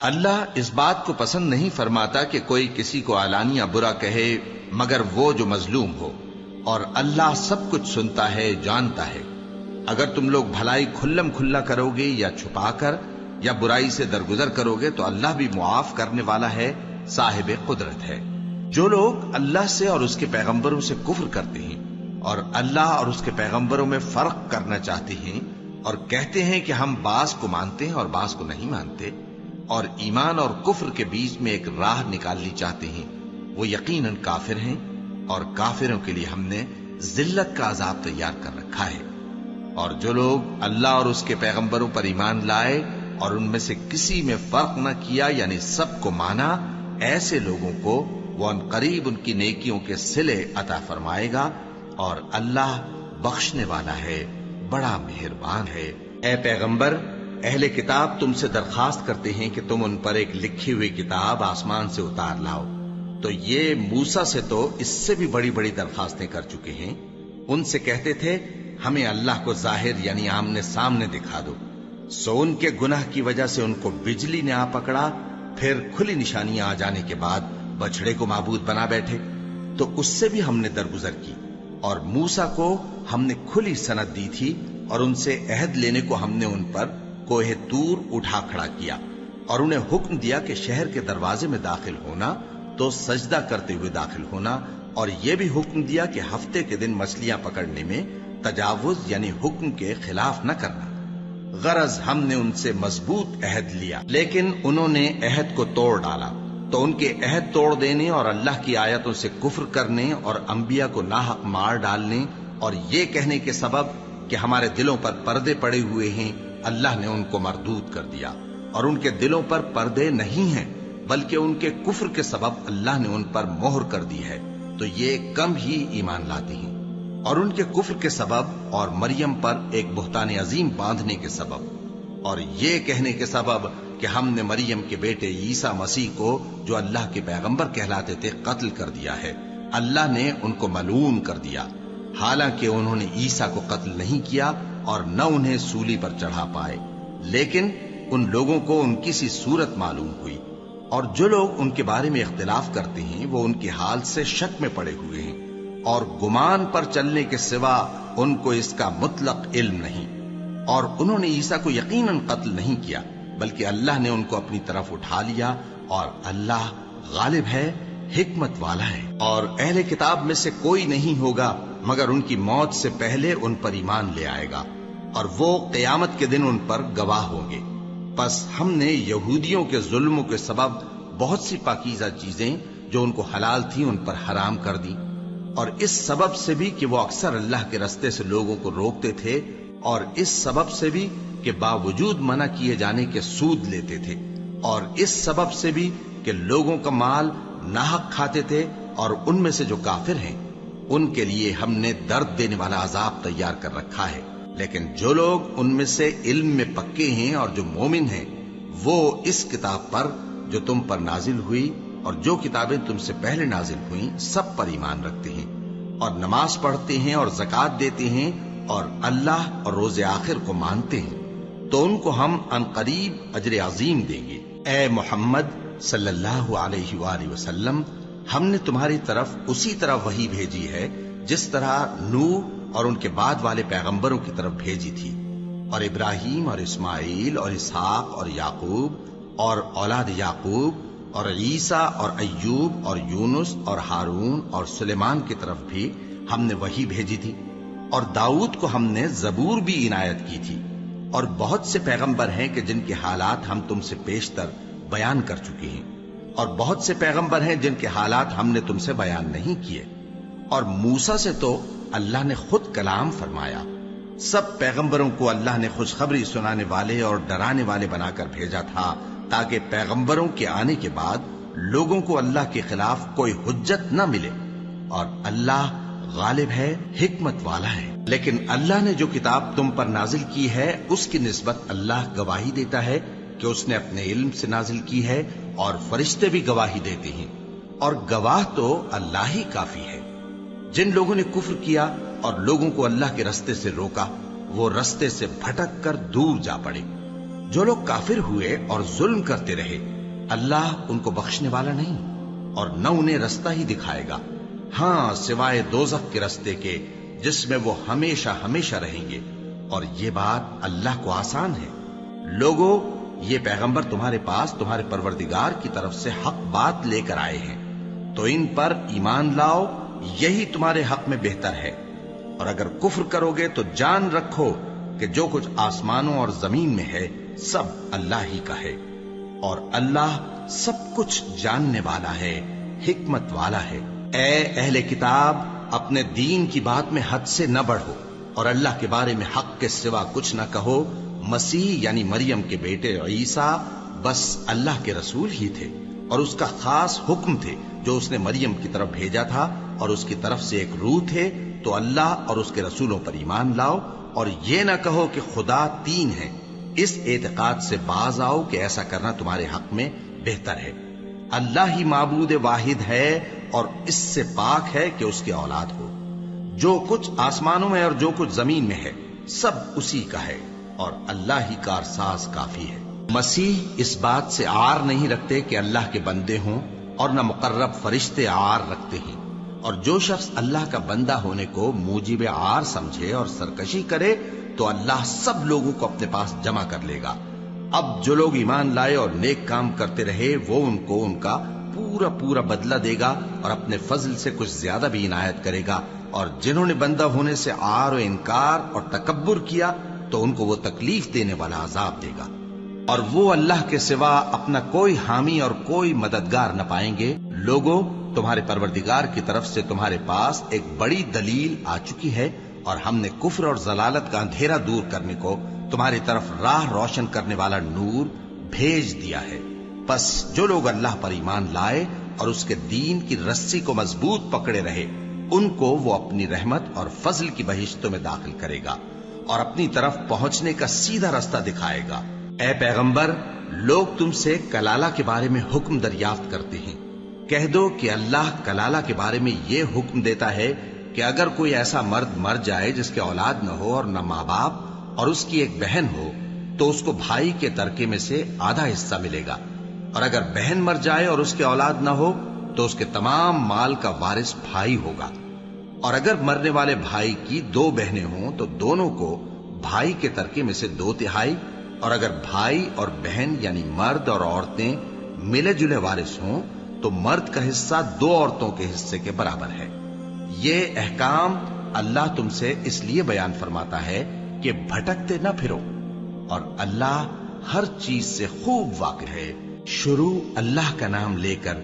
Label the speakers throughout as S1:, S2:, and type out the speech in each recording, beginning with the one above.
S1: اللہ اس بات کو پسند نہیں فرماتا کہ کوئی کسی کو علانیہ برا کہے مگر وہ جو مظلوم ہو، اور اللہ سب کچھ سنتا ہے، جانتا ہے۔ اگر تم لوگ بھلائی کھلم کھلا کرو گے یا چھپا کر یا برائی سے درگزر کرو گے تو اللہ بھی معاف کرنے والا ہے، صاحب قدرت ہے۔ جو لوگ اللہ سے اور اس کے پیغمبروں سے کفر کرتے ہیں اور اللہ اور اس کے پیغمبروں میں فرق کرنا چاہتے ہیں اور کہتے ہیں کہ ہم بعض کو مانتے ہیں اور بعض کو نہیں مانتے، اور ایمان اور کفر کے بیچ میں ایک راہ نکالنی چاہتے ہیں، وہ یقیناً کافر ہیں، اور کافروں کے لیے ہم نے ذلت کا عذاب تیار کر رکھا ہے۔ اور جو لوگ اللہ اور اس کے پیغمبروں پر ایمان لائے اور ان میں سے کسی میں فرق نہ کیا، یعنی سب کو مانا، ایسے لوگوں کو وہ ان قریب ان کی نیکیوں کے صلے عطا فرمائے گا، اور اللہ بخشنے والا ہے، بڑا مہربان ہے۔ اے پیغمبر، اہل کتاب تم سے درخواست کرتے ہیں کہ تم ان پر ایک لکھی ہوئی کتاب آسمان سے اتار لاؤ، تو یہ موسیٰ سے تو اس سے بھی بڑی بڑی درخواستیں کر چکے ہیں۔ ان سے کہتے تھے ہمیں اللہ کو ظاہر یعنی آمنے سامنے دکھا دو، سو ان کے گناہ کی وجہ سے ان کو بجلی نے آ پکڑا، پھر کھلی نشانیاں آ جانے کے بعد بچڑے کو معبود بنا بیٹھے، تو اس سے بھی ہم نے درگزر کی۔ اور موسیٰ کو ہم نے کھلی سند دی تھی، اور ان سے عہد لینے کو ہم نے ان پر کوہ طور اٹھا کھڑا کیا، اور انہیں حکم دیا کہ شہر کے دروازے میں داخل ہونا تو سجدہ کرتے ہوئے داخل ہونا، اور یہ بھی حکم دیا کہ ہفتے کے دن مچھلیاں پکڑنے میں تجاوز یعنی حکم کے خلاف نہ کرنا۔ غرض ہم نے ان سے مضبوط عہد لیا، لیکن انہوں نے عہد کو توڑ ڈالا، تو ان کے عہد توڑ دینے اور اللہ کی آیتوں سے کفر کرنے اور انبیاء کو ناحق مار ڈالنے اور یہ کہنے کے سبب کہ ہمارے دلوں پر پردے پڑے ہوئے ہیں، اللہ نے ان کو مردود کر دیا۔ اور ان کے دلوں پر پردے نہیں ہیں، بلکہ ان کے کفر کے سبب اللہ نے ان پر مہر کر دی ہے، تو یہ کم ہی ایمان لاتے ہیں۔ اور ان کے کفر کے سبب اور مریم پر ایک بہتان عظیم باندھنے کے سبب اور یہ کہنے کے سبب کہ ہم نے مریم کے بیٹے عیسیٰ مسیح کو جو اللہ کے پیغمبر کہلاتے تھے قتل کر دیا ہے، اللہ نے ان کو ملعون کر دیا، حالانکہ انہوں نے عیسیٰ کو قتل نہیں کیا اور نہ انہیں سولی پر چڑھا پائے، لیکن ان لوگوں کو ان کی سی صورت معلوم ہوئی۔ اور جو لوگ ان کے بارے میں اختلاف کرتے ہیں وہ ان کے حال سے شک میں پڑے ہوئے ہیں، اور گمان پر چلنے کے سوا ان کو اس کا مطلق علم نہیں۔ اور انہوں نے عیسیٰ کو یقیناً قتل نہیں کیا، بلکہ اللہ نے ان کو اپنی طرف اٹھا لیا، اور اللہ غالب ہے، حکمت والا ہے۔ اور اہل کتاب میں سے کوئی نہیں ہوگا مگر ان کی موت سے پہلے ان پر ایمان لے آئے گا، اور وہ قیامت کے دن ان پر گواہ ہوں گے۔ پس ہم نے یہودیوں کے ظلموں کے سبب بہت سی پاکیزہ چیزیں جو ان کو حلال تھیں ان پر حرام کر دی، اور اس سبب سے بھی کہ وہ اکثر اللہ کے رستے سے لوگوں کو روکتے تھے، اور اس سبب سے بھی کہ باوجود منع کیے جانے کے سود لیتے تھے، اور اس سبب سے بھی کہ لوگوں کا مال ناحق کھاتے تھے۔ اور ان میں سے جو کافر ہیں ان کے لیے ہم نے درد دینے والا عذاب تیار کر رکھا ہے، لیکن جو لوگ ان میں سے علم میں پکے ہیں اور جو مومن ہیں وہ اس کتاب پر جو تم پر نازل ہوئی اور جو کتابیں تم سے پہلے نازل ہوئیں سب پر ایمان رکھتے ہیں، اور نماز پڑھتے ہیں اور زکوٰۃ دیتے ہیں اور اللہ اور روز آخر کو مانتے ہیں، تو ان کو ہم عنقریب اجر عظیم دیں گے۔ اے محمد صلی اللہ علیہ وآلہ وسلم، ہم نے تمہاری طرف اسی طرح وحی بھیجی ہے جس طرح نوح اور ان کے بعد والے پیغمبروں کی طرف بھیجی تھی، اور ابراہیم اور اسماعیل اور اسحاق اور یعقوب اور اولاد یعقوب اور عیسیٰ اور ایوب اور یونس اور ہارون اور سلیمان کی طرف بھی ہم نے وحی بھیجی تھی، اور داؤد کو ہم نے زبور بھی عنایت کی تھی، اور بہت سے پیغمبر ہیں کہ جن کے حالات ہم تم سے پیشتر بیان کر چکے ہیں، اور بہت سے پیغمبر ہیں جن کے حالات ہم نے تم سے بیان نہیں کیے۔ اور موسیٰ سے تو اللہ نے خود کلام فرمایا۔ سب پیغمبروں کو اللہ نے خوشخبری سنانے والے اور ڈرانے والے بنا کر بھیجا تھا، تاکہ پیغمبروں کے آنے کے بعد لوگوں کو اللہ کے خلاف کوئی حجت نہ ملے، اور اللہ غالب ہے، حکمت والا ہے۔ لیکن اللہ نے جو کتاب تم پر نازل کی ہے اس کی نسبت اللہ گواہی دیتا ہے کہ اس نے اپنے علم سے نازل کی ہے، اور فرشتے بھی گواہی دیتے ہیں، اور گواہ تو اللہ ہی کافی ہے۔ جن لوگوں نے کفر کیا اور لوگوں کو اللہ کے رستے سے روکا وہ رستے سے بھٹک کر دور جا پڑے، جو لوگ کافر ہوئے اور ظلم کرتے رہے اللہ ان کو بخشنے والا نہیں اور نہ انہیں رستہ ہی دکھائے گا، ہاں سوائے دوزخ کے رستے کے جس میں وہ ہمیشہ ہمیشہ رہیں گے، اور یہ بات اللہ کو آسان ہے۔ لوگو، یہ پیغمبر تمہارے پاس تمہارے پروردگار کی طرف سے حق بات لے کر آئے ہیں، تو ان پر ایمان لاؤ، یہی تمہارے حق میں بہتر ہے، اور اگر کفر کرو گے تو جان رکھو کہ جو کچھ آسمانوں اور زمین میں ہے سب اللہ ہی کا ہے، اور اللہ سب کچھ جاننے والا ہے، حکمت والا ہے۔ اے اہل کتاب، اپنے دین کی بات میں حد سے نہ بڑھو، اور اللہ کے بارے میں حق کے سوا کچھ نہ کہو۔ مسیح یعنی مریم کے بیٹے عیسیٰ بس اللہ کے رسول ہی تھے اور اس کا خاص حکم تھے جو اس نے مریم کی طرف بھیجا تھا، اور اس کی طرف سے ایک روح تھے، تو اللہ اور اس کے رسولوں پر ایمان لاؤ، اور یہ نہ کہو کہ خدا تین ہے، اس اعتقاد سے باز آؤ کہ ایسا کرنا تمہارے حق میں بہتر ہے۔ اللہ ہی معبود واحد ہے اور اس سے پاک ہے کہ اس کی اولاد ہو۔ جو کچھ آسمانوں میں اور جو کچھ زمین میں ہے سب اسی کا ہے، اور اللہ ہی کارساز کافی ہے۔ مسیح اس بات سے عار نہیں رکھتے کہ اللہ کے بندے ہوں، اور نہ مقرب فرشتے عار رکھتے ہیں، اور جو شخص اللہ کا بندہ ہونے کو موجب عار سمجھے اور سرکشی کرے تو اللہ سب لوگوں کو اپنے پاس جمع کر لے گا۔ اب جو لوگ ایمان لائے اور نیک کام کرتے رہے وہ ان کو ان کا پورا پورا بدلہ دے گا، اور اپنے فضل سے کچھ زیادہ بھی عنایت کرے گا، اور جنہوں نے بندہ ہونے سے عار و انکار اور تکبر کیا تو ان کو وہ تکلیف دینے والا عذاب دے گا، اور وہ اللہ کے سوا اپنا کوئی حامی اور کوئی مددگار نہ پائیں گے۔ لوگوں، تمہارے پروردگار کی طرف سے تمہارے پاس ایک بڑی دلیل آ چکی ہے، اور ہم نے کفر اور ضلالت کا اندھیرا دور کرنے کو تمہاری طرف راہ روشن کرنے والا نور بھیج دیا ہے۔ پس جو لوگ اللہ پر ایمان لائے اور اس کے دین کی رسی کو مضبوط پکڑے رہے، ان کو وہ اپنی رحمت اور فضل کی بہشتوں میں داخل کرے گا اور اپنی طرف پہنچنے کا سیدھا رستہ دکھائے گا۔ اے پیغمبر، لوگ تم سے کلالہ کے بارے میں حکم دریافت کرتے ہیں، کہہ دو کہ اللہ کلالہ کے بارے میں یہ حکم دیتا ہے کہ اگر کوئی ایسا مرد مر جائے جس کے اولاد نہ ہو اور نہ ماں باپ، اور اس کی ایک بہن ہو، تو اس کو بھائی کے ترکے میں سے آدھا حصہ ملے گا، اور اگر بہن مر جائے اور اس کے اولاد نہ ہو تو اس کے تمام مال کا وارث بھائی ہوگا، اور اگر مرنے والے بھائی کی دو بہنیں ہوں تو دونوں کو بھائی کے ترکے میں سے 2/3، اور اگر بھائی اور بہن یعنی مرد اور عورتیں ملے جلے وارث ہوں تو مرد کا حصہ 2 عورتوں کے حصے کے برابر ہے۔ یہ احکام اللہ تم سے اس لیے بیان فرماتا ہے کہ بھٹکتے نہ پھرو، اور اللہ ہر چیز سے خوب واقف ہے۔ شروع اللہ کا نام لے کر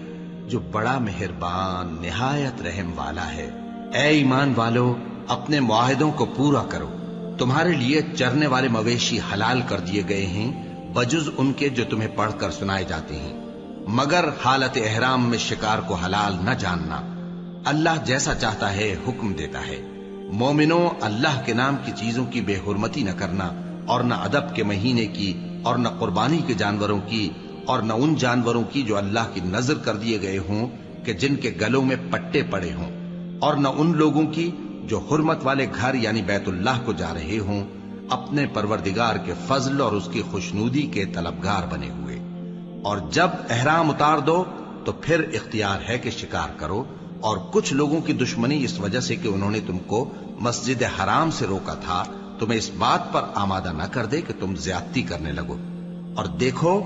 S1: جو بڑا مہربان نہایت رحم والا ہے۔ اے ایمان والو، اپنے معاہدوں کو پورا کرو۔ تمہارے لیے چرنے والے مویشی حلال کر دیے گئے ہیں بجز ان کے جو تمہیں پڑھ کر سنائے جاتے ہیں، مگر حالت احرام میں شکار کو حلال نہ جاننا۔ اللہ جیسا چاہتا ہے حکم دیتا ہے۔ مومنوں، اللہ کے نام کی چیزوں کی بے حرمتی نہ کرنا، اور نہ ادب کے مہینے کی، اور نہ قربانی کے جانوروں کی، اور نہ ان جانوروں کی جو اللہ کی نذر کر دیے گئے ہوں کہ جن کے گلوں میں پٹے پڑے ہوں، اور نہ ان لوگوں کی جو حرمت والے گھر یعنی بیت اللہ کو جا رہے ہوں، اپنے پروردگار کے فضل اور اس کی خوشنودی کے طلبگار بنے ہوئے۔ اور جب احرام اتار دو تو پھر اختیار ہے کہ شکار کرو، اور کچھ لوگوں کی دشمنی اس وجہ سے کہ انہوں نے تم کو مسجد حرام سے روکا تھا تمہیں اس بات پر آمادہ نہ کر دے کہ تم زیادتی کرنے لگو۔ اور دیکھو،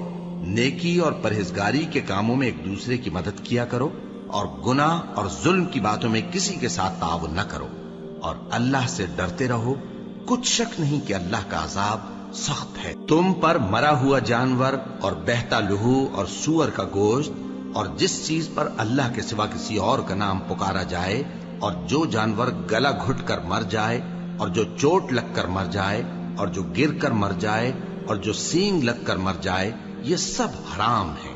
S1: نیکی اور پرہیزگاری کے کاموں میں ایک دوسرے کی مدد کیا کرو، اور گناہ اور ظلم کی باتوں میں کسی کے ساتھ تعاون نہ کرو، اور اللہ سے ڈرتے رہو۔ کچھ شک نہیں کہ اللہ کا عذاب سخت ہے۔ تم پر مرا ہوا جانور اور بہتا لہو اور سور کا گوشت، اور جس چیز پر اللہ کے سوا کسی اور کا نام پکارا جائے، اور جو جانور گلا گھٹ کر مر جائے، اور جو چوٹ لگ کر مر جائے، اور جو گر کر مر جائے، اور جو سینگ لگ کر مر جائے، یہ سب حرام ہیں۔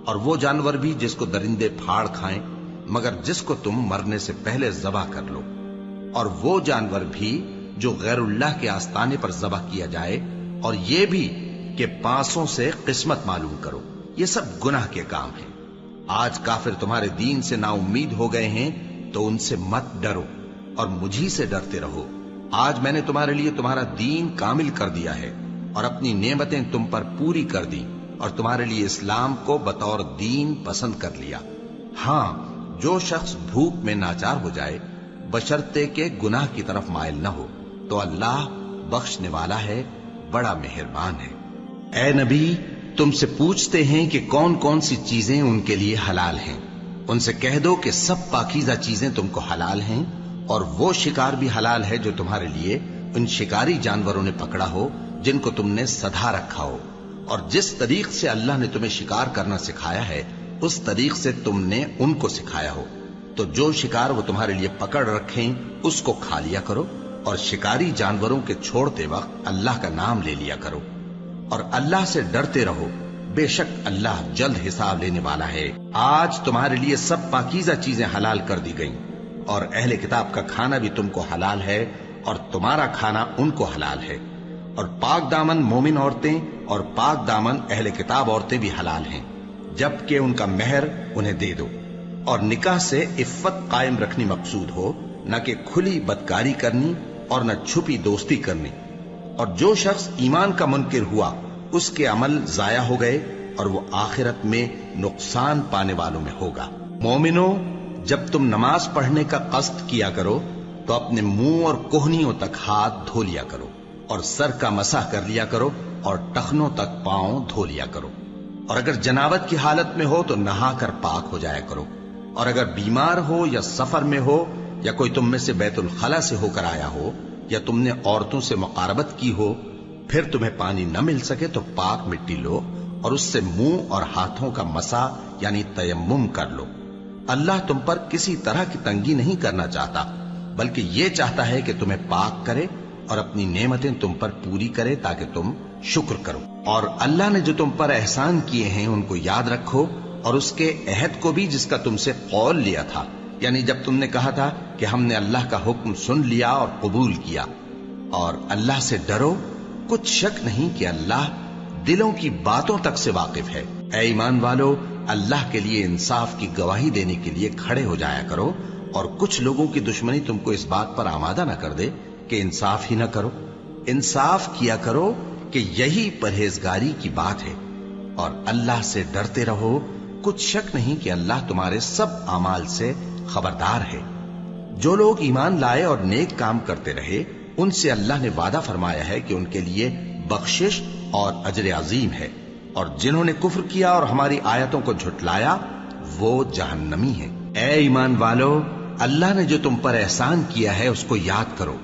S1: اور وہ جانور بھی جس کو درندے پھاڑ کھائیں، مگر جس کو تم مرنے سے پہلے ذبح کر لو، اور وہ جانور بھی جو غیر اللہ کے آستانے پر ذبح کیا جائے، اور یہ بھی کہ پانسوں سے قسمت معلوم کرو۔ یہ سب گناہ کے کام ہیں۔ آج کافر تمہارے دین سے نا امید ہو گئے ہیں تو ان سے مت ڈرو اور مجھی سے ڈرتے رہو۔ آج میں نے تمہارے لیے تمہارا دین کامل کر دیا ہے، اور اپنی نعمتیں تم پر پوری کر دی اور تمہارے لیے اسلام کو بطور دین پسند کر لیا۔ ہاں، جو شخص بھوک میں ناچار ہو جائے بشرطے کہ گناہ کی طرف مائل نہ ہو تو اللہ بخشنے والا ہے، بڑا مہربان ہے۔ اے نبی، تم سے پوچھتے ہیں کہ کون کون سی چیزیں ان کے لیے حلال ہیں۔ ان سے کہہ دو کہ سب پاکیزہ چیزیں تم کو حلال ہیں، اور وہ شکار بھی حلال ہے جو تمہارے لیے ان شکاری جانوروں نے پکڑا ہو جن کو تم نے سدھا رکھا ہو، اور جس طریق سے اللہ نے تمہیں شکار کرنا سکھایا ہے اس طریق سے تم نے ان کو سکھایا ہو۔ تو جو شکار وہ تمہارے لیے پکڑ رکھیں اس کو کھا لیا کرو، اور شکاری جانوروں کے چھوڑتے وقت اللہ کا نام لے لیا کرو، اور اللہ سے ڈرتے رہو، بے شک اللہ جلد حساب لینے والا ہے۔ آج تمہارے لیے سب پاکیزہ چیزیں حلال کر دی گئیں، اور اہل کتاب کا کھانا بھی تم کو حلال ہے اور تمہارا کھانا ان کو حلال ہے، اور پاک دامن مومن عورتیں اور پاک دامن اہل کتاب عورتیں بھی حلال ہیں، جبکہ ان کا مہر انہیں دے دو، اور نکاح سے عفت قائم رکھنی مقصود ہو، نہ کہ کھلی بدکاری کرنی اور نہ چھپی دوستی کرنی۔ اور جو شخص ایمان کا منکر ہوا اس کے عمل ضائع ہو گئے اور وہ آخرت میں نقصان پانے والوں میں ہوگا۔ مومنو، جب تم نماز پڑھنے کا قصد کیا کرو تو اپنے منہ اور کوہنیوں تک ہاتھ دھو لیا کرو، اور سر کا مسح کر لیا کرو، اور ٹخنوں تک پاؤں دھو لیا کرو، اور اگر جنابت کی حالت میں ہو تو نہا کر پاک ہو جایا کرو، اور اگر بیمار ہو یا سفر میں ہو یا کوئی تم میں سے بیت الخلا سے ہو کر آیا ہو یا تم نے عورتوں سے مقاربت کی ہو، پھر تمہیں پانی نہ مل سکے تو پاک مٹی لو اور اس سے منہ اور ہاتھوں کا مسح یعنی تیمم کر لو۔ اللہ تم پر کسی طرح کی تنگی نہیں کرنا چاہتا، بلکہ یہ چاہتا ہے کہ تمہیں پاک کرے اور اپنی نعمتیں تم پر پوری کرے تاکہ تم شکر کرو۔ اور اللہ نے جو تم پر احسان کیے ہیں ان کو یاد رکھو، اور اس کے عہد کو بھی جس کا تم سے قول لیا تھا، یعنی جب تم نے کہا تھا کہ ہم نے اللہ کا حکم سن لیا اور قبول کیا۔ اور اللہ سے ڈرو، کچھ شک نہیں کہ اللہ دلوں کی باتوں تک سے واقف ہے۔ اے ایمان والو، اللہ کے لیے انصاف کی گواہی دینے کے لیے کھڑے ہو جایا کرو، اور کچھ لوگوں کی دشمنی تم کو اس بات پر آمادہ نہ کر دے کہ انصاف ہی نہ کرو۔ انصاف کیا کرو کہ یہی پرہیزگاری کی بات ہے، اور اللہ سے ڈرتے رہو، کچھ شک نہیں کہ اللہ تمہارے سب اعمال سے خبردار ہے۔ جو لوگ ایمان لائے اور نیک کام کرتے رہے ان سے اللہ نے وعدہ فرمایا ہے کہ ان کے لیے بخشش اور اجر عظیم ہے، اور جنہوں نے کفر کیا اور ہماری آیتوں کو جھٹلایا وہ جہنمی ہیں۔ اے ایمان والو، اللہ نے جو تم پر احسان کیا ہے اس کو یاد کرو۔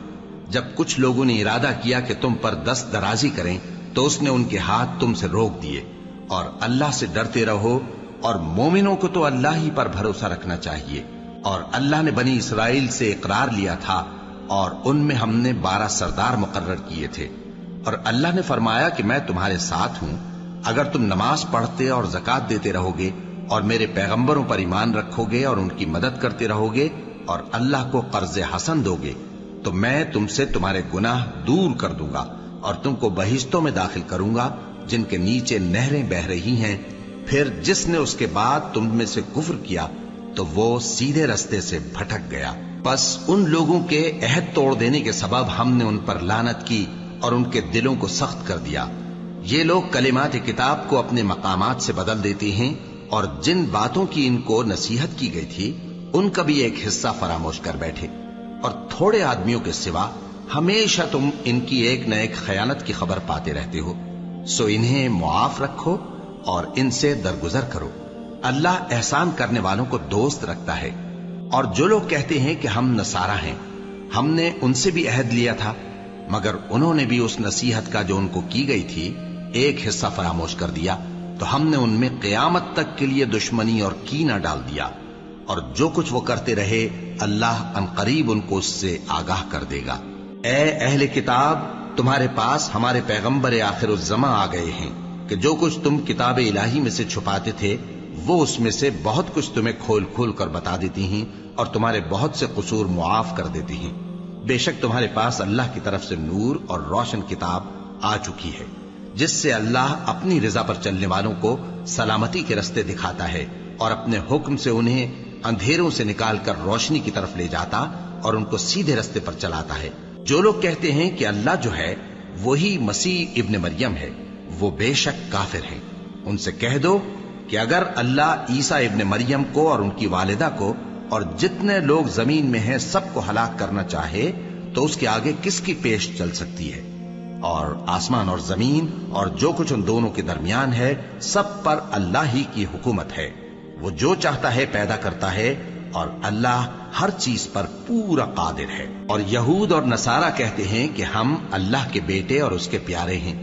S1: جب کچھ لوگوں نے ارادہ کیا کہ تم پر دست درازی کریں تو اس نے ان کے ہاتھ تم سے روک دیے، اور اللہ سے ڈرتے رہو، اور مومنوں کو تو اللہ ہی پر بھروسہ رکھنا چاہیے۔ اور اللہ نے بنی اسرائیل سے اقرار لیا تھا اور ان میں ہم نے 12 سردار مقرر کیے تھے، اور اللہ نے فرمایا کہ میں تمہارے ساتھ ہوں اگر تم نماز پڑھتے اور زکوٰۃ دیتے رہو گے اور میرے پیغمبروں پر ایمان رکھو گے اور ان کی مدد کرتے رہو گے اور اللہ کو قرض حسن دو گے تو میں تم سے تمہارے گناہ دور کر دوں گا اور تم کو بہشتوں میں داخل کروں گا جن کے نیچے نہریں بہ رہی ہیں۔ پھر جس نے اس کے بعد تم میں سے کفر کیا تو وہ سیدھے رستے سے بھٹک گیا۔ بس ان لوگوں کے عہد توڑ دینے کے سبب ہم نے ان پر لعنت کی اور ان کے دلوں کو سخت کر دیا۔ یہ لوگ کلمات کتاب کو اپنے مقامات سے بدل دیتے ہیں اور جن باتوں کی ان کو نصیحت کی گئی تھی ان کا بھی ایک حصہ فراموش کر بیٹھے، اور تھوڑے آدمیوں کے سوا ہمیشہ تم ان کی ایک نہ ایک خیانت کی خبر پاتے رہتے ہو، سو انہیں معاف رکھو اور ان سے درگزر کرو۔ اللہ احسان کرنے والوں کو دوست رکھتا ہے۔ اور جو لوگ کہتے ہیں کہ ہم نصارہ ہیں، ہم نے ان سے بھی عہد لیا تھا، مگر انہوں نے بھی اس نصیحت کا جو ان کو کی گئی تھی ایک حصہ فراموش کر دیا، تو ہم نے ان میں قیامت تک کے لیے دشمنی اور کینہ ڈال دیا، اور جو کچھ وہ کرتے رہے اللہ عنقریب ان کو اس سے آگاہ کر دے گا۔ اے اہل کتاب، تمہارے پاس ہمارے پیغمبر آخر الزماں آ گئے ہیں کہ جو کچھ تم کتاب الہی میں سے چھپاتے تھے وہ اس میں سے بہت کچھ تمہیں کھول کھول کر بتا دیتی ہیں اور تمہارے بہت سے قصور معاف کر دیتی ہیں۔ بے شک تمہارے پاس اللہ کی طرف سے نور اور روشن کتاب آ چکی ہے جس سے اللہ اپنی رضا پر چلنے والوں کو سلامتی کے رستے دکھاتا ہے اور اپنے حکم سے انہیں اندھیروں سے نکال کر روشنی کی طرف لے جاتا اور ان کو سیدھے رستے پر چلاتا ہے۔ جو لوگ کہتے ہیں کہ اللہ جو ہے وہی مسیح ابن مریم ہے، وہ بے شک کافر ہیں۔ ان سے کہہ دو کہ اگر اللہ عیسیٰ ابن مریم کو اور ان کی والدہ کو اور جتنے لوگ زمین میں ہیں سب کو ہلاک کرنا چاہے تو اس کے آگے کس کی پیش چل سکتی ہے؟ اور آسمان اور زمین اور جو کچھ ان دونوں کے درمیان ہے سب پر اللہ ہی کی حکومت ہے۔ وہ جو چاہتا ہے پیدا کرتا ہے اور اللہ ہر چیز پر پورا قادر ہے۔ اور یہود اور نصارہ کہتے ہیں کہ ہم اللہ کے بیٹے اور اس کے پیارے ہیں۔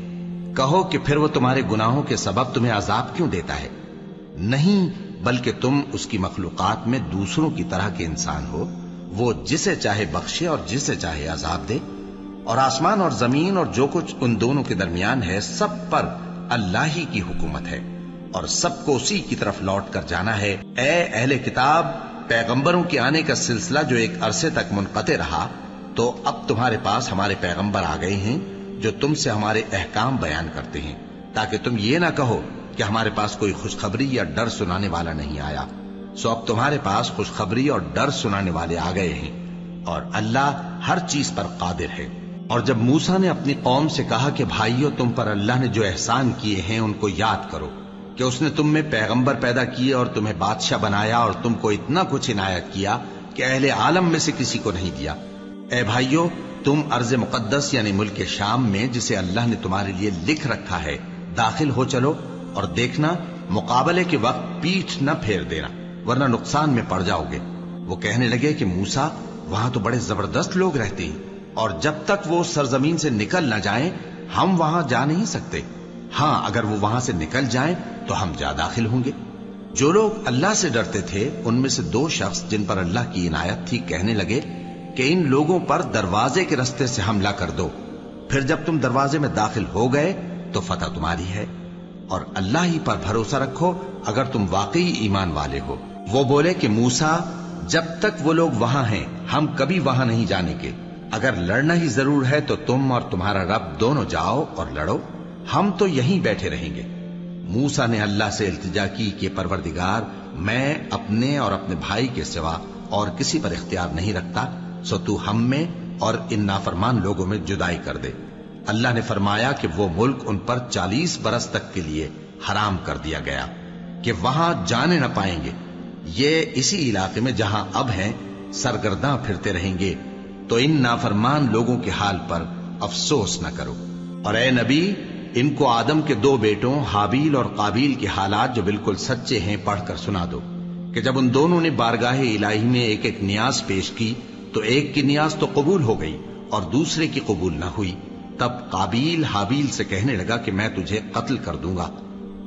S1: کہو کہ پھر وہ تمہارے گناہوں کے سبب تمہیں عذاب کیوں دیتا ہے؟ نہیں، بلکہ تم اس کی مخلوقات میں دوسروں کی طرح کے انسان ہو، وہ جسے چاہے بخشے اور جسے چاہے عذاب دے۔ اور آسمان اور زمین اور جو کچھ ان دونوں کے درمیان ہے سب پر اللہ ہی کی حکومت ہے اور سب کو اسی کی طرف لوٹ کر جانا ہے۔ اے اہل کتاب، پیغمبروں کے آنے کا سلسلہ جو ایک عرصے تک منقطع رہا، تو اب تمہارے پاس ہمارے پیغمبر آ گئے ہیں جو تم سے ہمارے احکام بیان کرتے ہیں، تاکہ تم یہ نہ کہو کہ ہمارے پاس کوئی خوشخبری یا ڈر سنانے والا نہیں آیا۔ سو اب تمہارے پاس خوشخبری اور ڈر سنانے والے آ گئے ہیں، اور اللہ ہر چیز پر قادر ہے۔ اور جب موسیٰ نے اپنی قوم سے کہا کہ بھائیو، تم پر اللہ نے جو احسان کیے ہیں ان کو یاد کرو، کہ اس نے تم میں پیغمبر پیدا کیے اور تمہیں بادشاہ بنایا اور تم کو اتنا کچھ عنایت کیا کہ اہل عالم میں سے کسی کو نہیں دیا۔ اے بھائیو، تم ارض مقدس یعنی ملک شام میں، جسے اللہ نے تمہارے لیے لکھ رکھا ہے، داخل ہو چلو، اور دیکھنا مقابلے کے وقت پیٹھ نہ پھیر دینا، ورنہ نقصان میں پڑ جاؤ گے۔ وہ کہنے لگے کہ موسیٰ، وہاں تو بڑے زبردست لوگ رہتے ہیں، اور جب تک وہ سرزمین سے نکل نہ جائیں ہم وہاں جا نہیں سکتے۔ ہاں، اگر وہ وہاں سے نکل جائیں تو ہم جا داخل ہوں گے۔ جو لوگ اللہ سے ڈرتے تھے ان میں سے دو شخص جن پر اللہ کی عنایت تھی کہنے لگے کہ ان لوگوں پر دروازے کے رستے سے حملہ کر دو، پھر جب تم دروازے میں داخل ہو گئے تو فتح تمہاری ہے، اور اللہ ہی پر بھروسہ رکھو اگر تم واقعی ایمان والے ہو۔ وہ بولے کہ موسیٰ، جب تک وہ لوگ وہاں ہیں ہم کبھی وہاں نہیں جانے کے، اگر لڑنا ہی ضرور ہے تو تم اور تمہارا رب دونوں جاؤ اور لڑو، ہم تو یہیں بیٹھے رہیں گے۔ موسیٰ نے اللہ سے التجا کی کہ پروردگار، میں اپنے اور اپنے بھائی کے سوا اور کسی پر اختیار نہیں رکھتا، سو تو ہم میں اور ان نافرمان لوگوں میں جدائی کر دے۔ اللہ نے فرمایا کہ وہ ملک ان پر 40 برس تک کے لیے حرام کر دیا گیا کہ وہاں جانے نہ پائیں گے۔ یہ اسی علاقے میں جہاں اب ہیں سرگرداں پھرتے رہیں گے، تو ان نافرمان لوگوں کے حال پر افسوس نہ کرو۔ اور اے نبی، ان کو آدم کے 2 بیٹوں حابیل اور قابیل کے حالات جو بالکل سچے ہیں پڑھ کر سنا دو، کہ جب ان دونوں نے بارگاہ الہی میں ایک ایک نیاز پیش کی تو ایک کی نیاز تو قبول ہو گئی اور دوسرے کی قبول نہ ہوئی۔ تب قابیل حابیل سے کہنے لگا کہ میں تجھے قتل کر دوں گا۔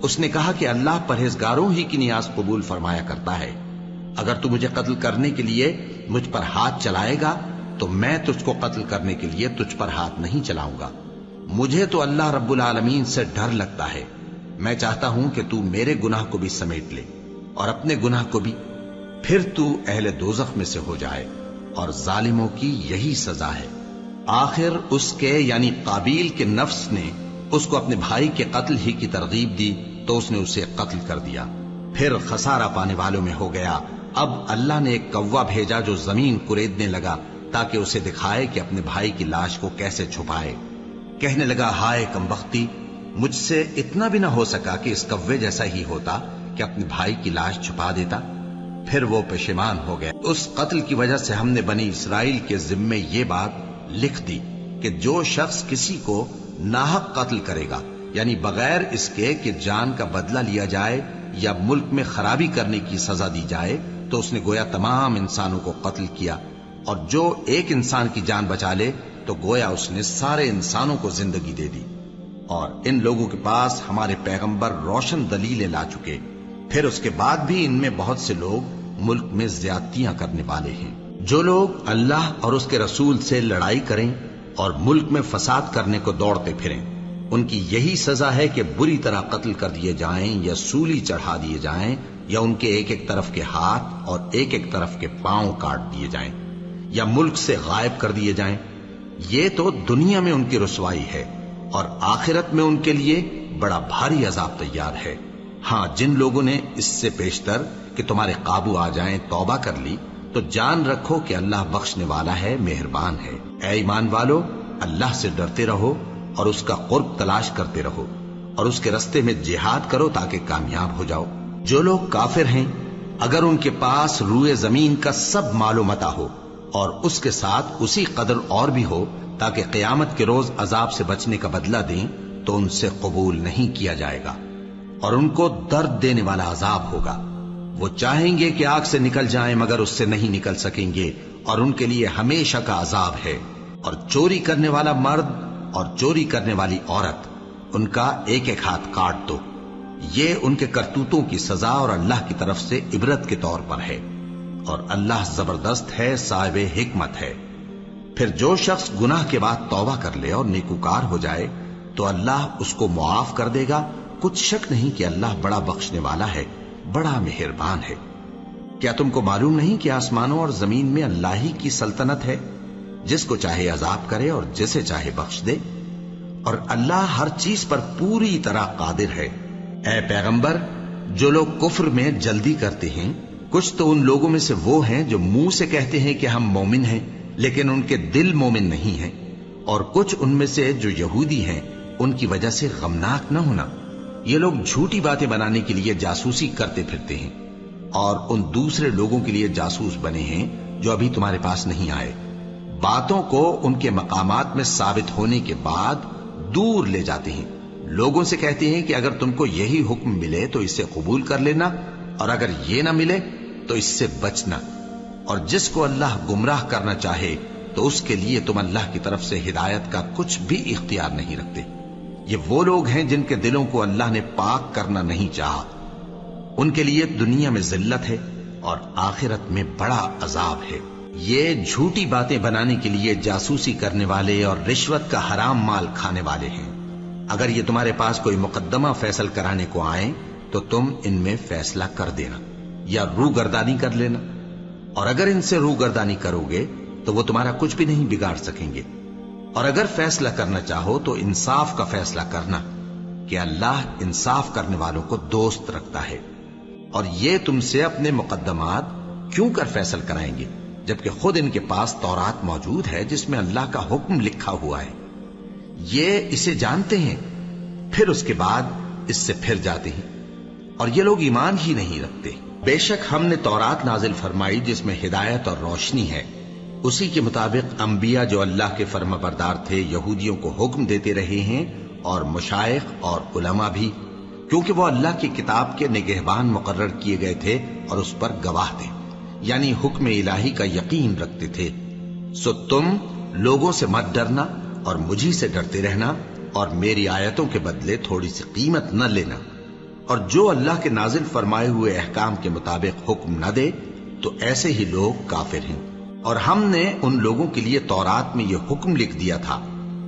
S1: اس نے کہا کہ اللہ پرہیزگاروں ہی کی نیاز قبول فرمایا کرتا ہے، اگر تو مجھے قتل کرنے کے لیے مجھ پر ہاتھ چلائے گا تو میں تجھ کو قتل کرنے کے لیے تجھ پر ہاتھ نہیں چلاؤں گا۔ مجھے تو اللہ رب العالمین سے ڈر لگتا ہے، میں چاہتا ہوں کہ تو میرے گناہ کو بھی سمیٹ لے اور اپنے گناہ کو بھی، پھر تو اہل دوزخ میں سے ہو جائے، اور ظالموں کی یہی سزا ہے۔ آخر اس کے یعنی قابیل کے نفس نے اس کو اپنے بھائی کے قتل ہی کی ترغیب دی تو اس نے اسے قتل کر دیا، پھر خسارہ پانے والوں میں ہو گیا۔ اب اللہ نے ایک کوا بھیجا جو زمین کریدنے لگا تاکہ اسے دکھائے کہ اپنے بھائی کی لاش کو کیسے چھپائے۔ کہنے لگا، ہائے کمبختی، مجھ سے اتنا بھی نہ ہو سکا کہ اس کوے جیسا ہی ہوتا کہ اپنے بھائی کی لاش چھپا دیتا۔ پھر وہ پشیمان ہو گیا۔ اس قتل کی وجہ سے ہم نے بنی اسرائیل کے ذمے یہ بات لکھ دی کہ جو شخص کسی کو ناحق قتل کرے گا، یعنی بغیر اس کے کہ جان کا بدلہ لیا جائے یا ملک میں خرابی کرنے کی سزا دی جائے، تو اس نے گویا تمام انسانوں کو قتل کیا، اور جو ایک انسان کی جان بچا لے تو گویا اس نے سارے انسانوں کو زندگی دے دی۔ اور ان لوگوں کے پاس ہمارے پیغمبر روشن دلیلیں لا چکے، پھر اس کے بعد بھی ان میں بہت سے لوگ ملک میں زیادتیاں کرنے والے ہیں۔ جو لوگ اللہ اور اس کے رسول سے لڑائی کریں اور ملک میں فساد کرنے کو دوڑتے پھریں، ان کی یہی سزا ہے کہ بری طرح قتل کر دیے جائیں یا سولی چڑھا دیے جائیں، یا ان کے ایک ایک طرف کے ہاتھ اور ایک ایک طرف کے پاؤں کاٹ دیے جائیں، یا ملک سے غائب کر دیے جائیں۔ یہ تو دنیا میں ان کی رسوائی ہے، اور آخرت میں ان کے لیے بڑا بھاری عذاب تیار ہے۔ ہاں، جن لوگوں نے اس سے پیشتر کہ تمہارے قابو آ جائیں توبہ کر لی تو جان رکھو کہ اللہ بخشنے والا ہے، مہربان ہے۔ اے ایمان والو، اللہ سے ڈرتے رہو اور اس کا قرب تلاش کرتے رہو اور اس کے رستے میں جہاد کرو تاکہ کامیاب ہو جاؤ۔ جو لوگ کافر ہیں اگر ان کے پاس روئے زمین کا سب مال و متاع ہو اور اس کے ساتھ اسی قدر اور بھی ہو تاکہ قیامت کے روز عذاب سے بچنے کا بدلہ دیں تو ان سے قبول نہیں کیا جائے گا اور ان کو درد دینے والا عذاب ہوگا۔ وہ چاہیں گے کہ آگ سے نکل جائیں مگر اس سے نہیں نکل سکیں گے اور ان کے لیے ہمیشہ کا عذاب ہے۔ اور چوری کرنے والا مرد اور چوری کرنے والی عورت ان کا ایک ایک ہاتھ کاٹ دو، یہ ان کے کرتوتوں کی سزا اور اللہ کی طرف سے عبرت کے طور پر ہے، اور اللہ زبردست ہے، صاحب حکمت ہے۔ پھر جو شخص گناہ کے بعد توبہ کر لے اور نیکوکار ہو جائے تو اللہ اس کو معاف کر دے گا، کچھ شک نہیں کہ اللہ بڑا بخشنے والا ہے، بڑا مہربان ہے۔ کیا تم کو معلوم نہیں کہ آسمانوں اور زمین میں اللہ ہی کی سلطنت ہے، جس کو چاہے عذاب کرے اور جسے چاہے بخش دے، اور اللہ ہر چیز پر پوری طرح قادر ہے۔ اے پیغمبر، جو لوگ کفر میں جلدی کرتے ہیں کچھ تو ان لوگوں میں سے وہ ہیں جو منہ سے کہتے ہیں کہ ہم مومن ہیں لیکن ان کے دل مومن نہیں ہیں، اور کچھ ان میں سے جو یہودی ہیں ان کی وجہ سے غمناک نہ ہونا۔ یہ لوگ جھوٹی باتیں بنانے کے لیے جاسوسی کرتے پھرتے ہیں اور ان دوسرے لوگوں کے لیے جاسوس بنے ہیں جو ابھی تمہارے پاس نہیں آئے، باتوں کو ان کے مقامات میں ثابت ہونے کے بعد دور لے جاتے ہیں، لوگوں سے کہتے ہیں کہ اگر تم کو یہی حکم ملے تو اسے قبول کر لینا اور اگر یہ نہ ملے تو اس سے بچنا، اور جس کو اللہ گمراہ کرنا چاہے تو اس کے لیے تم اللہ کی طرف سے ہدایت کا کچھ بھی اختیار نہیں رکھتے۔ یہ وہ لوگ ہیں جن کے دلوں کو اللہ نے پاک کرنا نہیں چاہا، ان کے لیے دنیا میں ذلت ہے اور آخرت میں بڑا عذاب ہے۔ یہ جھوٹی باتیں بنانے کے لیے جاسوسی کرنے والے اور رشوت کا حرام مال کھانے والے ہیں۔ اگر یہ تمہارے پاس کوئی مقدمہ فیصل کرانے کو آئیں تو تم ان میں فیصلہ کر دینا یا روگردانی کر لینا، اور اگر ان سے روگردانی کرو گے تو وہ تمہارا کچھ بھی نہیں بگاڑ سکیں گے، اور اگر فیصلہ کرنا چاہو تو انصاف کا فیصلہ کرنا کہ اللہ انصاف کرنے والوں کو دوست رکھتا ہے۔ اور یہ تم سے اپنے مقدمات کیوں کر فیصل کرائیں گے جبکہ خود ان کے پاس تورات موجود ہے جس میں اللہ کا حکم لکھا ہوا ہے، یہ اسے جانتے ہیں پھر اس کے بعد اس سے پھر جاتے ہیں، اور یہ لوگ ایمان ہی نہیں رکھتے۔ بے شک ہم نے تورات نازل فرمائی جس میں ہدایت اور روشنی ہے، اسی کے مطابق انبیاء جو اللہ کے فرما بردار تھے یہودیوں کو حکم دیتے رہے ہیں، اور مشائخ اور علماء بھی، کیونکہ وہ اللہ کی کتاب کے نگہبان مقرر کیے گئے تھے اور اس پر گواہ تھے، یعنی حکم الہی کا یقین رکھتے تھے۔ سو تم لوگوں سے مت ڈرنا اور مجھی سے ڈرتے رہنا، اور میری آیتوں کے بدلے تھوڑی سی قیمت نہ لینا، اور جو اللہ کے نازل فرمائے ہوئے احکام کے مطابق حکم نہ دے تو ایسے ہی لوگ کافر ہیں۔ اور ہم نے ان لوگوں کے لیے تورات میں یہ حکم لکھ دیا تھا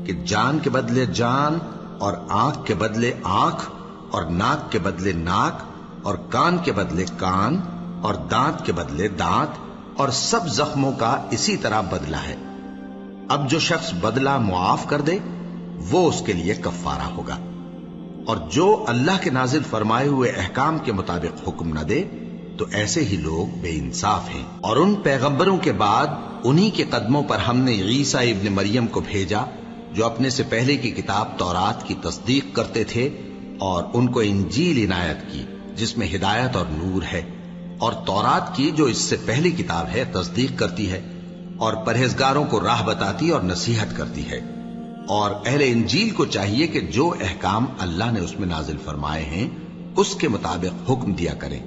S1: کہ جان کے بدلے جان، اور آنکھ کے بدلے آنکھ، اور ناک کے بدلے ناک، اور کان کے بدلے کان، اور دانت کے بدلے دانت، اور سب زخموں کا اسی طرح بدلہ ہے۔ اب جو شخص بدلہ معاف کر دے وہ اس کے لیے کفارہ ہوگا، اور جو اللہ کے نازل فرمائے ہوئے احکام کے مطابق حکم نہ دے تو ایسے ہی لوگ بے انصاف ہیں۔ اور ان پیغمبروں کے بعد انہی کے قدموں پر ہم نے عیسیٰ ابن مریم کو بھیجا جو اپنے سے پہلے کی کتاب تورات کی تصدیق کرتے تھے، اور ان کو انجیل عنایت کی جس میں ہدایت اور نور ہے، اور تورات کی جو اس سے پہلی کتاب ہے تصدیق کرتی ہے اور پرہیزگاروں کو راہ بتاتی اور نصیحت کرتی ہے۔ اور اہل انجیل کو چاہیے کہ جو احکام اللہ نے اس میں نازل فرمائے ہیں اس کے مطابق حکم دیا کریں،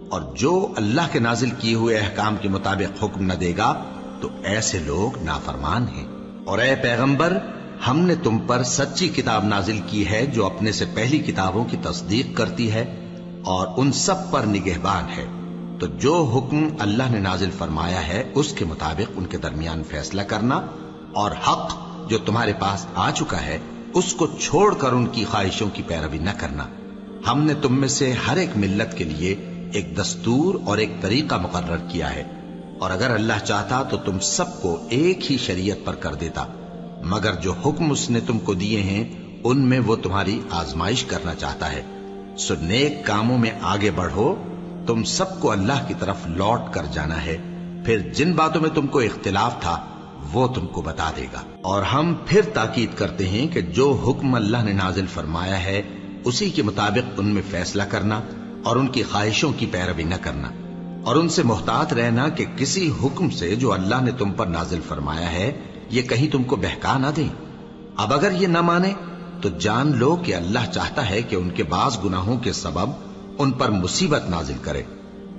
S1: اور جو اللہ کے نازل کیے ہوئے احکام کے مطابق حکم نہ دے گا تو ایسے لوگ نافرمان ہیں۔ اور اے پیغمبر، ہم نے تم پر سچی کتاب نازل کی ہے جو اپنے سے پہلی کتابوں کی تصدیق کرتی ہے اور ان سب پر نگہبان ہے، تو جو حکم اللہ نے نازل فرمایا ہے اس کے مطابق ان کے درمیان فیصلہ کرنا، اور حق جو تمہارے پاس آ چکا ہے اس کو چھوڑ کر ان کی خواہشوں کی پیروی نہ کرنا۔ ہم نے تم میں سے ہر ایک ملت کے لیے ایک دستور اور ایک طریقہ مقرر کیا ہے، اور اگر اللہ چاہتا تو تم سب کو ایک ہی شریعت پر کر دیتا، مگر جو حکم اس نے تم کو دیے ہیں ان میں وہ تمہاری آزمائش کرنا چاہتا ہے۔ سو نیک کاموں میں آگے بڑھو، تم سب کو اللہ کی طرف لوٹ کر جانا ہے، پھر جن باتوں میں تم کو اختلاف تھا وہ تم کو بتا دے گا۔ اور ہم پھر تاکید کرتے ہیں کہ جو حکم اللہ نے نازل فرمایا ہے اسی کے مطابق ان میں فیصلہ کرنا اور ان کی خواہشوں کی پیروی نہ کرنا، اور ان سے محتاط رہنا کہ کسی حکم سے جو اللہ نے تم پر نازل فرمایا ہے یہ کہیں تم کو بہکا نہ دیں۔ اب اگر یہ نہ مانے تو جان لو کہ اللہ چاہتا ہے کہ ان کے بعض گناہوں کے سبب ان پر مصیبت نازل کرے،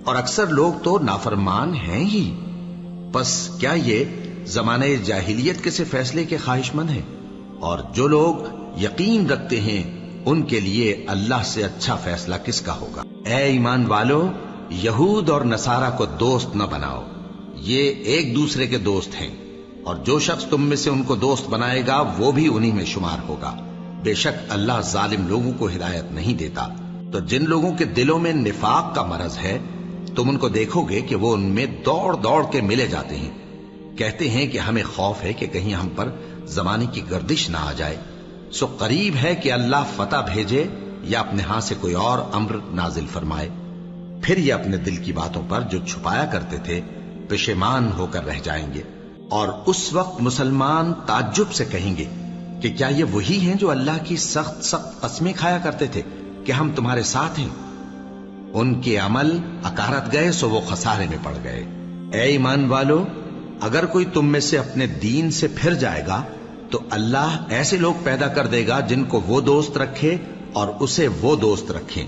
S1: اور اکثر لوگ تو نافرمان ہیں ہی۔ پس کیا یہ زمانہ جاہلیت کے سے فیصلے کے خواہش مند ہیں؟ اور جو لوگ یقین رکھتے ہیں ان کے لیے اللہ سے اچھا فیصلہ کس کا ہوگا؟ اے ایمان والو، یہود اور نصارہ کو دوست نہ بناؤ، یہ ایک دوسرے کے دوست ہیں، اور جو شخص تم میں سے ان کو دوست بنائے گا وہ بھی انہی میں شمار ہوگا۔ بے شک اللہ ظالم لوگوں کو ہدایت نہیں دیتا۔ تو جن لوگوں کے دلوں میں نفاق کا مرض ہے تم ان کو دیکھو گے کہ وہ ان میں دوڑ دوڑ کے ملے جاتے ہیں، کہتے ہیں کہ ہمیں خوف ہے کہ کہیں ہم پر زمانے کی گردش نہ آ جائے، سو قریب ہے کہ اللہ فتح بھیجے یا اپنے ہاں سے کوئی اور امر نازل فرمائے، پھر یہ اپنے دل کی باتوں پر جو چھپایا کرتے تھے پشیمان ہو کر رہ جائیں گے۔ اور اس وقت مسلمان تعجب سے کہیں گے کہ کیا یہ وہی ہیں جو اللہ کی سخت سخت قسمیں کھایا کرتے تھے کہ ہم تمہارے ساتھ ہیں؟ ان کے عمل اکارت گئے سو وہ خسارے میں پڑ گئے۔ اے ایمان والو، اگر کوئی تم میں سے اپنے دین سے پھر جائے گا تو اللہ ایسے لوگ پیدا کر دے گا جن کو وہ دوست رکھے اور اسے وہ دوست رکھیں،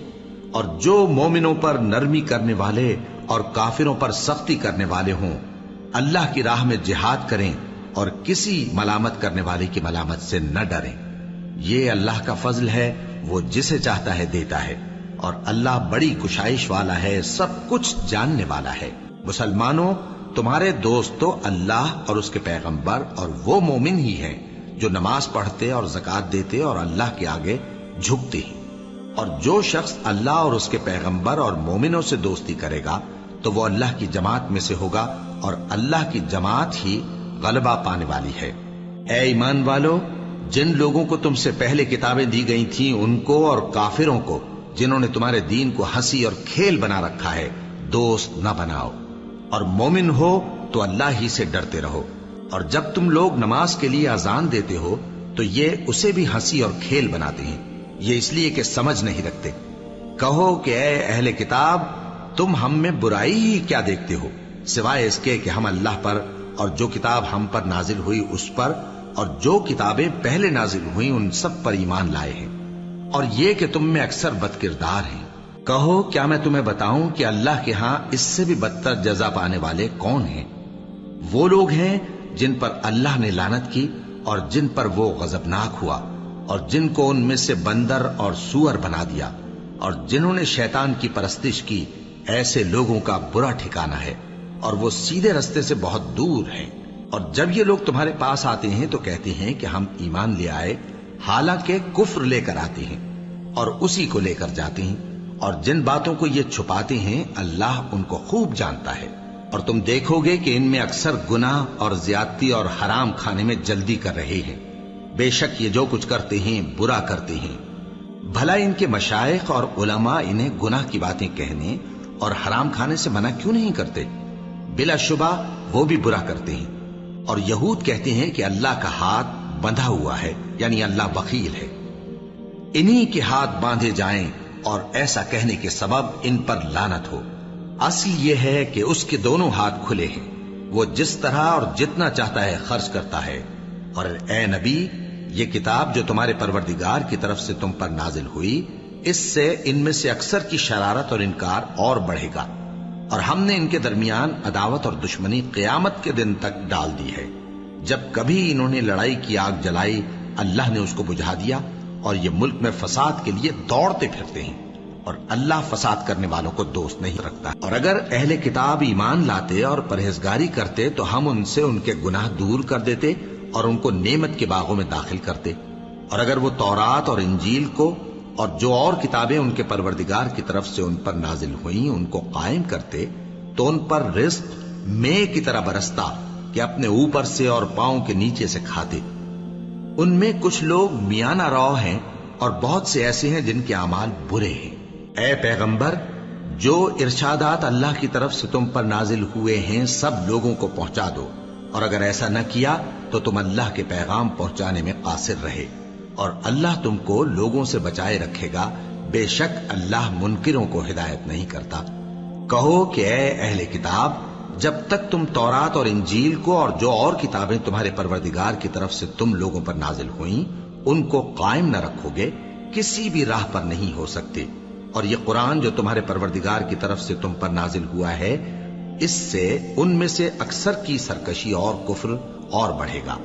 S1: اور جو مومنوں پر نرمی کرنے والے اور کافروں پر سختی کرنے والے ہوں، اللہ کی راہ میں جہاد کریں اور کسی ملامت کرنے والے کی ملامت سے نہ ڈریں۔ یہ اللہ کا فضل ہے، وہ جسے چاہتا ہے دیتا ہے، اور اللہ بڑی کشائش والا ہے، سب کچھ جاننے والا ہے۔ مسلمانوں، تمہارے دوست تو اللہ اور اس کے پیغمبر اور وہ مومن ہی ہیں جو نماز پڑھتے اور زکوٰۃ دیتے اور اللہ کے آگے جھکتے ہیں۔ اور جو شخص اللہ اور اس کے پیغمبر اور مومنوں سے دوستی کرے گا تو وہ اللہ کی جماعت میں سے ہوگا، اور اللہ کی جماعت ہی غلبہ پانے والی ہے۔ اے ایمان والو، جن لوگوں کو تم سے پہلے کتابیں دی گئی تھیں ان کو اور کافروں کو جنہوں نے تمہارے دین کو ہنسی اور کھیل بنا رکھا ہے دوست نہ بناؤ، اور مومن ہو تو اللہ ہی سے ڈرتے رہو۔ اور جب تم لوگ نماز کے لیے اذان دیتے ہو تو یہ اسے بھی ہنسی اور کھیل بناتے ہیں، یہ اس لیے کہ سمجھ نہیں رکھتے۔ کہو کہ اے اہل کتاب، تم ہم میں برائی ہی کیا دیکھتے ہو، سوائے اس کے کہ ہم اللہ پر اور جو کتاب ہم پر نازل ہوئی اس پر اور جو کتابیں پہلے نازل ہوئیں ان سب پر ایمان لائے ہیں، اور یہ کہ تم میں اکثر بد کردار ہیں۔ کہو کیا میں تمہیں بتاؤں کہ اللہ کے ہاں اس سے بھی بدتر جزا پانے والے کون ہیں؟ وہ لوگ ہیں جن پر اللہ نے لعنت کی اور جن پر وہ غضبناک ہوا، اور جن کو ان میں سے بندر اور سور بنا دیا، اور جنہوں نے شیطان کی پرستش کی، ایسے لوگوں کا برا ٹھکانہ ہے، اور وہ سیدھے رستے سے بہت دور ہیں۔ اور جب یہ لوگ تمہارے پاس آتے ہیں تو کہتے ہیں کہ ہم ایمان لے آئے، حالانکہ کفر لے کر آتے ہیں اور اسی کو لے کر جاتے ہیں، اور جن باتوں کو یہ چھپاتے ہیں اللہ ان کو خوب جانتا ہے۔ اور تم دیکھو گے کہ ان میں اکثر گناہ اور زیادتی اور حرام کھانے میں جلدی کر رہے ہیں، بے شک یہ جو کچھ کرتے ہیں برا کرتے ہیں۔ بھلا ان کے مشائخ اور علماء انہیں گناہ کی باتیں کہنے اور حرام کھانے سے منع کیوں نہیں کرتے؟ بلا شبہ وہ بھی برا کرتے ہیں۔ اور یہود کہتے ہیں کہ اللہ کا ہاتھ بندھا ہوا ہے، یعنی اللہ بخیل ہے، انہی کے ہاتھ باندھے جائیں، اور ایسا کہنے کے سبب ان پر لعنت ہو۔ اصل یہ ہے کہ اس کے دونوں ہاتھ کھلے ہیں، وہ جس طرح اور جتنا چاہتا ہے خرچ کرتا ہے۔ اور اے نبی، یہ کتاب جو تمہارے پروردگار کی طرف سے تم پر نازل ہوئی، اس سے ان میں سے اکثر کی شرارت اور انکار اور بڑھے گا، اور ہم نے ان کے درمیان عداوت اور دشمنی قیامت کے دن تک ڈال دی ہے۔ جب کبھی انہوں نے لڑائی کی آگ جلائی اللہ نے اس کو بجھا دیا، اور یہ ملک میں فساد کے لیے دوڑتے پھرتے ہیں، اور اللہ فساد کرنے والوں کو دوست نہیں رکھتا۔ اور اگر اہل کتاب ایمان لاتے اور پرہیزگاری کرتے تو ہم ان سے ان کے گناہ دور کر دیتے اور ان کو نعمت کے باغوں میں داخل کرتے۔ اور اگر وہ تورات اور انجیل کو اور جو اور کتابیں ان کے پروردگار کی طرف سے ان پر نازل ہوئیں ان کو قائم کرتے تو ان پر رزق مے کی طرح برستا کہ اپنے اوپر سے اور پاؤں کے نیچے سے کھاتے۔ ان میں کچھ لوگ میانہ رو ہیں اور بہت سے ایسے ہیں جن کے اعمال برے ہیں۔ اے پیغمبر، جو ارشادات اللہ کی طرف سے تم پر نازل ہوئے ہیں سب لوگوں کو پہنچا دو، اور اگر ایسا نہ کیا تو تم اللہ کے پیغام پہنچانے میں قاصر رہے، اور اللہ تم کو لوگوں سے بچائے رکھے گا، بے شک اللہ منکروں کو ہدایت نہیں کرتا۔ کہو کہ اے اہل کتاب، جب تک تم تورات اور انجیل کو اور جو اور کتابیں تمہارے پروردگار کی طرف سے تم لوگوں پر نازل ہوئیں ان کو قائم نہ رکھو گے، کسی بھی راہ پر نہیں ہو سکتے۔ اور یہ قرآن جو تمہارے پروردگار کی طرف سے تم پر نازل ہوا ہے، اس سے ان میں سے اکثر کی سرکشی اور کفر اور بڑھے گا،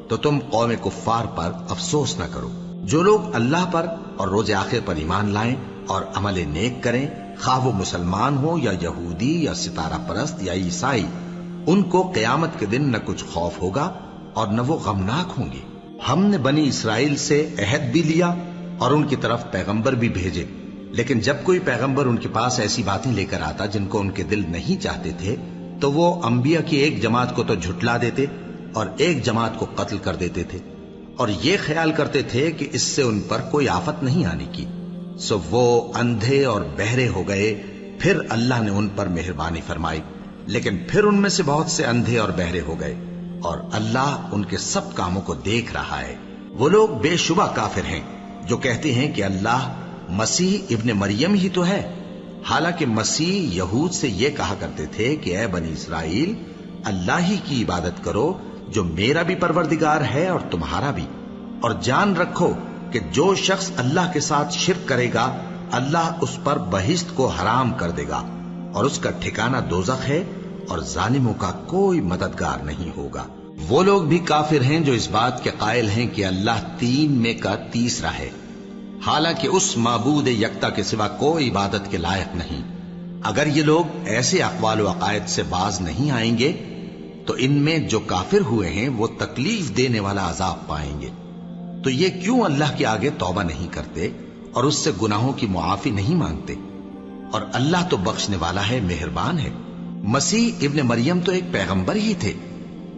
S1: تو تم قوم کفار پر افسوس نہ کرو۔ جو لوگ اللہ پر اور روز آخر پر ایمان لائیں اور عمل نیک کریں، خواہ وہ مسلمان ہو یا یہودی یا ستارہ پرست یا عیسائی، ان کو قیامت کے دن نہ کچھ خوف ہوگا اور نہ وہ غمناک ہوں گے۔ ہم نے بنی اسرائیل سے عہد بھی لیا اور ان کی طرف پیغمبر بھی بھیجے، لیکن جب کوئی پیغمبر ان کے پاس ایسی باتیں لے کر آتا جن کو ان کے دل نہیں چاہتے تھے تو وہ انبیاء کی ایک جماعت کو تو جھٹلا دیتے اور ایک جماعت کو قتل کر دیتے تھے، اور یہ خیال کرتے تھے کہ اس سے ان پر کوئی آفت نہیں آنے کی، سو وہ اندھے اور بہرے ہو گئے۔ پھر اللہ نے ان پر مہربانی فرمائی، لیکن پھر ان میں سے بہت سے اندھے اور بہرے ہو گئے، اور اللہ ان کے سب کاموں کو دیکھ رہا ہے۔ وہ لوگ بے شبہ کافر ہیں جو کہتے ہیں کہ اللہ مسیح ابن مریم ہی تو ہے، حالانکہ مسیح یہود سے یہ کہا کرتے تھے کہ اے بنی اسرائیل، اللہ ہی کی عبادت کرو جو میرا بھی پروردگار ہے اور تمہارا بھی، اور جان رکھو کہ جو شخص اللہ کے ساتھ شرک کرے گا اللہ اس پر بہشت کو حرام کر دے گا، اور اس کا ٹھکانہ دوزخ ہے، اور ظالموں کا کوئی مددگار نہیں ہوگا۔ وہ لوگ بھی کافر ہیں جو اس بات کے قائل ہیں کہ اللہ تین میں کا تیسرا ہے، حالانکہ اس معبود یکتا کے سوا کوئی عبادت کے لائق نہیں۔ اگر یہ لوگ ایسے اقوال و عقائد سے باز نہیں آئیں گے تو ان میں جو کافر ہوئے ہیں وہ تکلیف دینے والا عذاب پائیں گے۔ تو یہ کیوں اللہ کے آگے توبہ نہیں کرتے اور اس سے گناہوں کی معافی نہیں مانگتے؟ اور اللہ تو بخشنے والا ہے، مہربان ہے۔ مسیح ابن مریم تو ایک پیغمبر ہی تھے،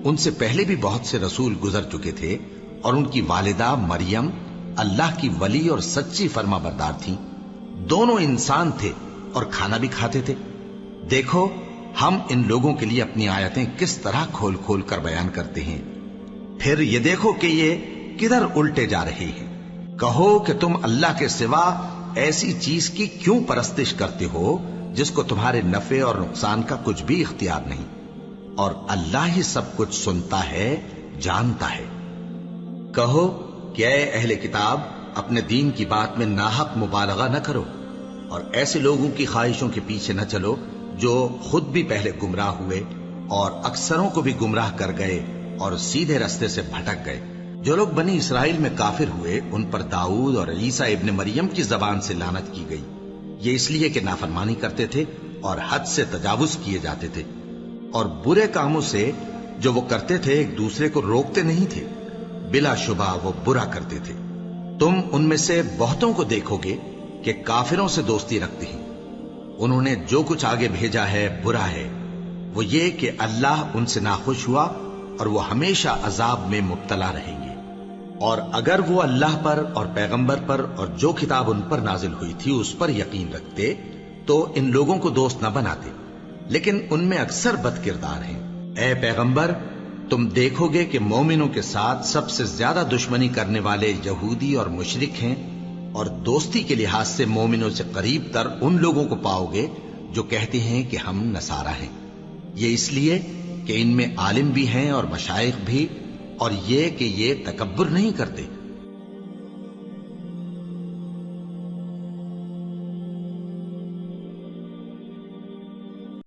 S1: ان سے پہلے بھی بہت سے رسول گزر چکے تھے، اور ان کی والدہ مریم اللہ کی ولی اور سچی فرما بردار تھیں۔ دونوں انسان تھے اور کھانا بھی کھاتے تھے۔ دیکھو ہم ان لوگوں کے لیے اپنی آیتیں کس طرح کھول کھول کر بیان کرتے ہیں، پھر یہ دیکھو کہ یہ کدھر الٹے جا رہے ہیں۔ کہو کہ تم اللہ کے سوا ایسی چیز کی کیوں پرستش کرتے ہو جس کو تمہارے نفع اور نقصان کا کچھ بھی اختیار نہیں، اور اللہ ہی سب کچھ سنتا ہے، جانتا ہے۔ کہو کہ اے اہل کتاب، اپنے دین کی بات میں ناحق مبالغہ نہ کرو، اور ایسے لوگوں کی خواہشوں کے پیچھے نہ چلو جو خود بھی پہلے گمراہ ہوئے اور اکثروں کو بھی گمراہ کر گئے اور سیدھے رستے سے بھٹک گئے۔ جو لوگ بنی اسرائیل میں کافر ہوئے ان پر داؤد اور عیسیٰ ابن مریم کی زبان سے لعنت کی گئی، یہ اس لیے کہ نافرمانی کرتے تھے اور حد سے تجاوز کیے جاتے تھے، اور برے کاموں سے جو وہ کرتے تھے ایک دوسرے کو روکتے نہیں تھے، بلا شبہ وہ برا کرتے تھے۔ تم ان میں سے بہتوں کو دیکھو گے کہ کافروں سے دوستی رکھتے ہیں، انہوں نے جو کچھ آگے بھیجا ہے برا ہے، وہ یہ کہ اللہ ان سے ناخوش ہوا اور وہ ہمیشہ عذاب میں مبتلا رہیں گے۔ اور اگر وہ اللہ پر اور پیغمبر پر اور جو کتاب ان پر نازل ہوئی تھی اس پر یقین رکھتے تو ان لوگوں کو دوست نہ بناتے، لیکن ان میں اکثر بد کردار ہیں۔ اے پیغمبر، تم دیکھو گے کہ مومنوں کے ساتھ سب سے زیادہ دشمنی کرنے والے یہودی اور مشرک ہیں، اور دوستی کے لحاظ سے مومنوں سے قریب تر ان لوگوں کو پاؤ گے جو کہتے ہیں کہ ہم نصارہ ہیں، یہ اس لیے کہ ان میں عالم بھی ہیں اور مشائخ بھی، اور یہ کہ یہ تکبر نہیں کرتے۔